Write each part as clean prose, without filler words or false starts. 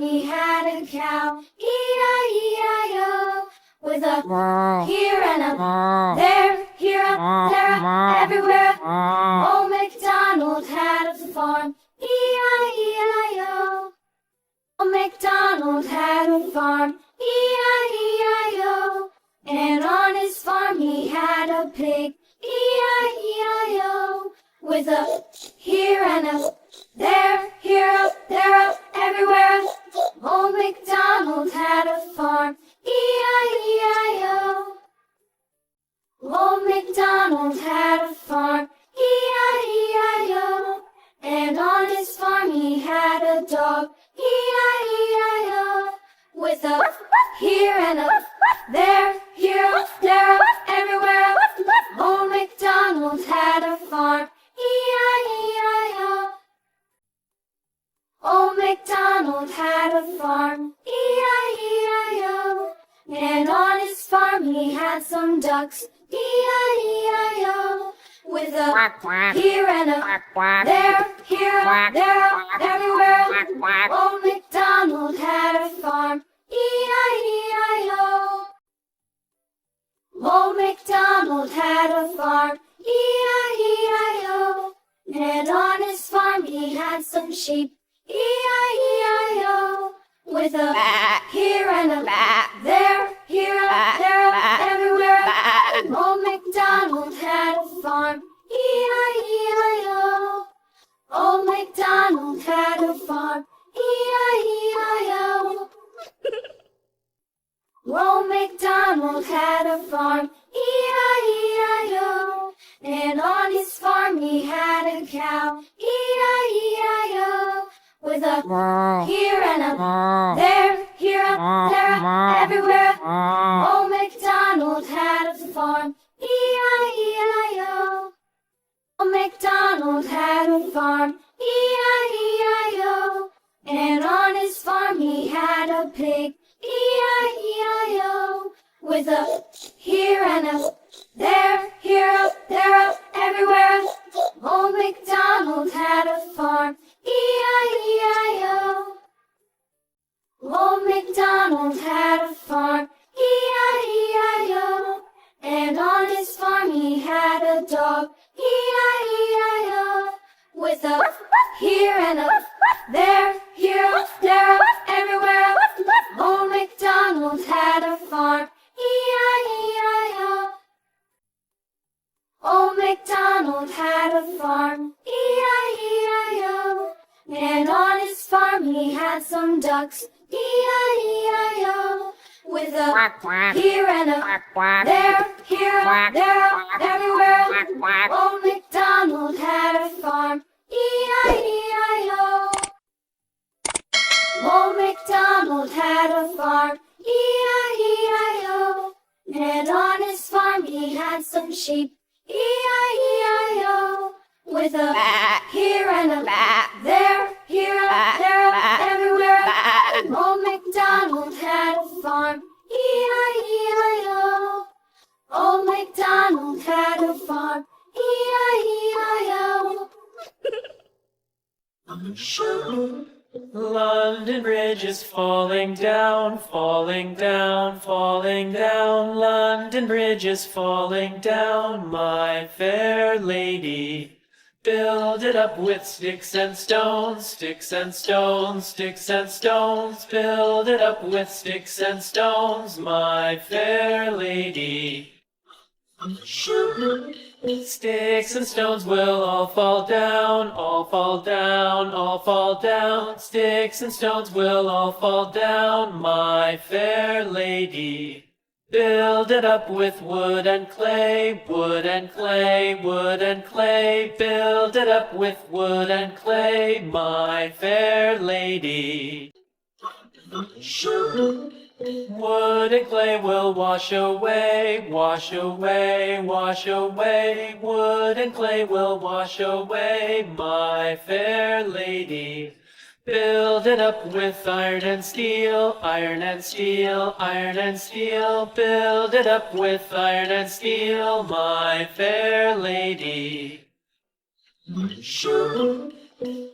he had a cow, E-I-E-I-O, with a here and a there, here, there, everywhere. Old MacDonald had a farm, E-I-E-I-O. Old MacDonald had a farm, E-I-E-I-O. And on his farm he had a pig, E-I-E-I-O. With a here and a there, here, there, everywhere. Old MacDonald had a farm, E-I-E-I-O. Old MacDonald had a farm, E-I-E-I-O. And on his farm he had a dog, E-I-E-I-O. With a here and a there, here, there, everywhere. Old MacDonald had a farm, E-I-E-I-O. Old MacDonald had a farm, E-I-E-I-O. And on his farm he had some ducks, E-I-E-I-O. With a here and a there, here, there, everywhere. Old MacDonald had a farm, E-I-E-I-O. Old MacDonald had a farm, E-I-E-I-O. And on his farm he had some sheep, E-I-E-I-O. With a here and a there, here, there, everywhere. Old MacDonald had a farm, E-I-E-I-O. Old MacDonald had a farm, E-I-E-I-O. Old MacDonald had a farm, E-I-E-I-O. And on his farm he had a cow, E-I-E-I-O. With a here and a there, here, there, everywhere. Old MacDonald had a farm, E-I-E-I-O. Old MacDonald had a farm, E-I-E-I-O. And on his farm he had a pig, E-I-E-I-O. With a here and a there, here, there, everywhere. Old MacDonald had a farm, E-I-E-I-O. Old MacDonald had a farm, E-I-E-I-O. And on his farm he had a dog, E-I-E-I-O. With a here and a there, here, there, everywhere. Old MacDonald had a farm, E-I-E-I-O. Old MacDonald had a farm, E-I-E-I-O. And on his farm he had some ducks, E-I-E-I-O. With a here and a there, here, there, everywhere. Old MacDonald had a farm, E-I-E-I-O. Old MacDonald had a farm, E-I-E-I-O. And on his farm he had some sheep, E-I-E-I-O. With a here and a there, here, there, everywhere. Old MacDonald had a farm, E-I-E-I-O. Old MacDonald had a farm, E-I-E-I-O. London Bridge is falling down, falling down, falling down. London Bridge is falling down, my fair lady. Build it up with sticks and stones, sticks and stones, sticks and stones. Build it up with sticks and stones, my fair lady. Sticks and stones will all fall down, all fall down, all fall down. Sticks and stones will all fall down, my fair lady. Build it up with wood and clay, wood and clay, wood and clay. Build it up with wood and clay, my fair lady. Wood and clay will wash away, wash away, wash away. Wood and clay will wash away, my fair lady. Build it up with iron and steel, iron and steel, iron and steel. Build it up with iron and steel, my fair lady.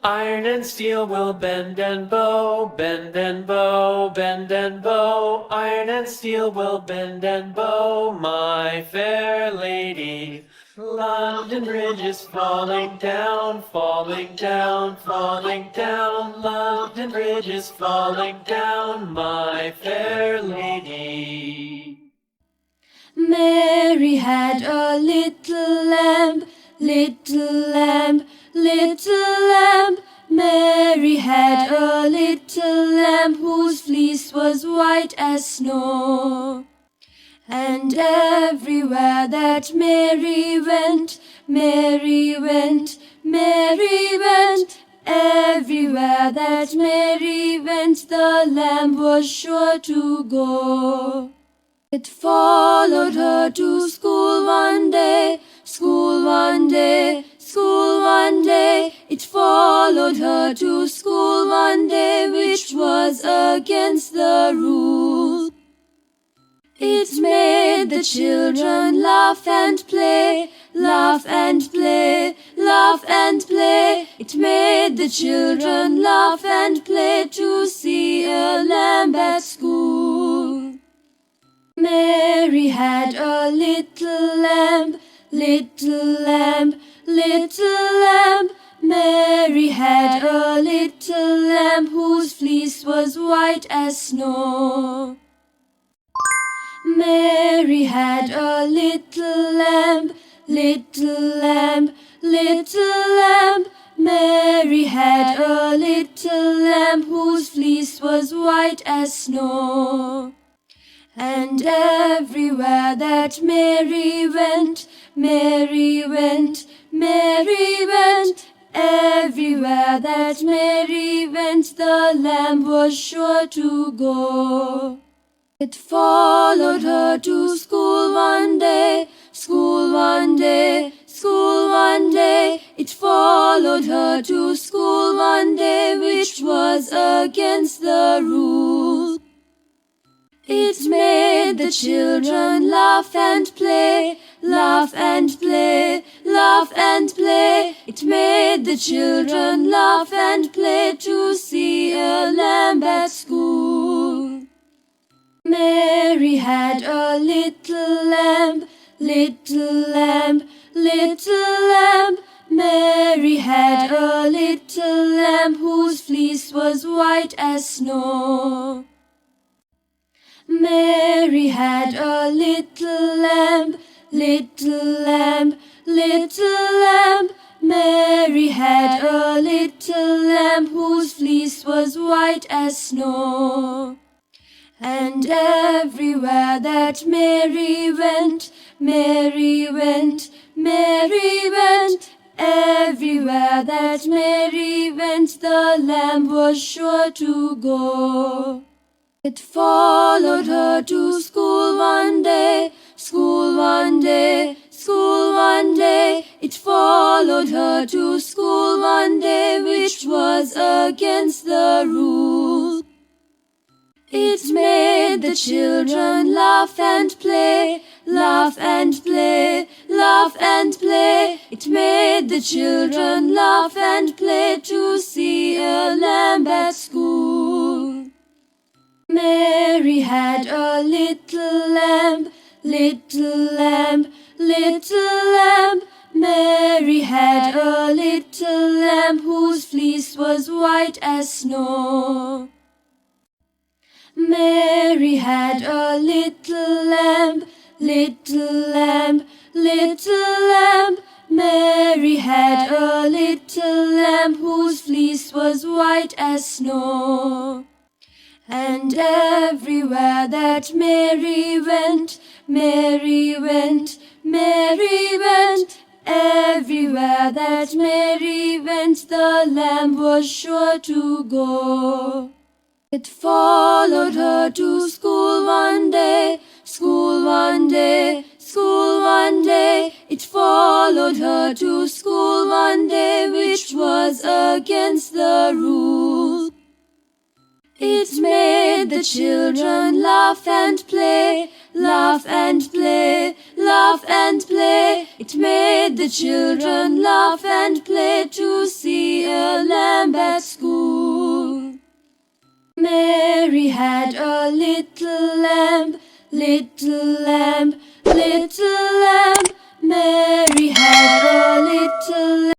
Iron and steel will bend and bow, bend and bow, bend and bow. Iron and steel will bend and bow, my fair lady. London Bridge is falling down, falling down, falling down. London Bridge is falling down, my fair lady. Mary had a little lamb, little lamb, little lamb. Mary had a little lamb whose fleece was white as snow. And everywhere that Mary went, Mary went, Mary went. Everywhere that Mary went, the lamb was sure to go. It followed her to school one day, school one day, school one day. It followed her to school one day, which was against the rule. It made the children laugh and play, laugh and play, laugh and play. It made the children laugh and play to see a lamb at school. Mary had a little lamb, little lamb, little lamb. Mary had a little lamb whose fleece was white as snow. Mary had a little lamb, little lamb, little lamb. Mary had a little lamb whose fleece was white as snow. And everywhere that Mary went, Mary went, Mary went. Everywhere that Mary went, the lamb was sure to go. It followed her to school one day, school one day, school one day. It followed her to school one day, which was against the rule. It made the children laugh and play, laugh and play, laugh and play. It made the children laugh and play to see a lamb at school. Mary had a little lamb, little lamb, little lamb. Mary had a little lamb whose fleece was white as snow. Mary had a little lamb, little lamb, little lamb. Mary had a little lamb whose fleece was white as snow. And everywhere that Mary went, Mary went, Mary went. Everywhere that Mary went, the lamb was sure to go. It followed her to school one day, school one day, school one day. It followed her to school one day, which was against the rule. It made the children laugh and play, laugh and play, laugh and play. It made the children laugh and play to see a lamb at school. Mary had a little lamb, little lamb, little lamb. Mary had a little lamb whose fleece was white as snow. Mary had a little lamb, little lamb, little lamb. Mary had a little lamb whose fleece was white as snow. And everywhere that Mary went, Mary went, Mary went. Everywhere that Mary went, the lamb was sure to go. It followed her to school one day, school one day, school one day. It followed her to school one day, which was against the rule. It made the children laugh and play, laugh and play, laugh and play. It It made the children laugh and play to see a lamb at school. Mary had a little lamb, little lamb, little lamb. Mary had a little lamb.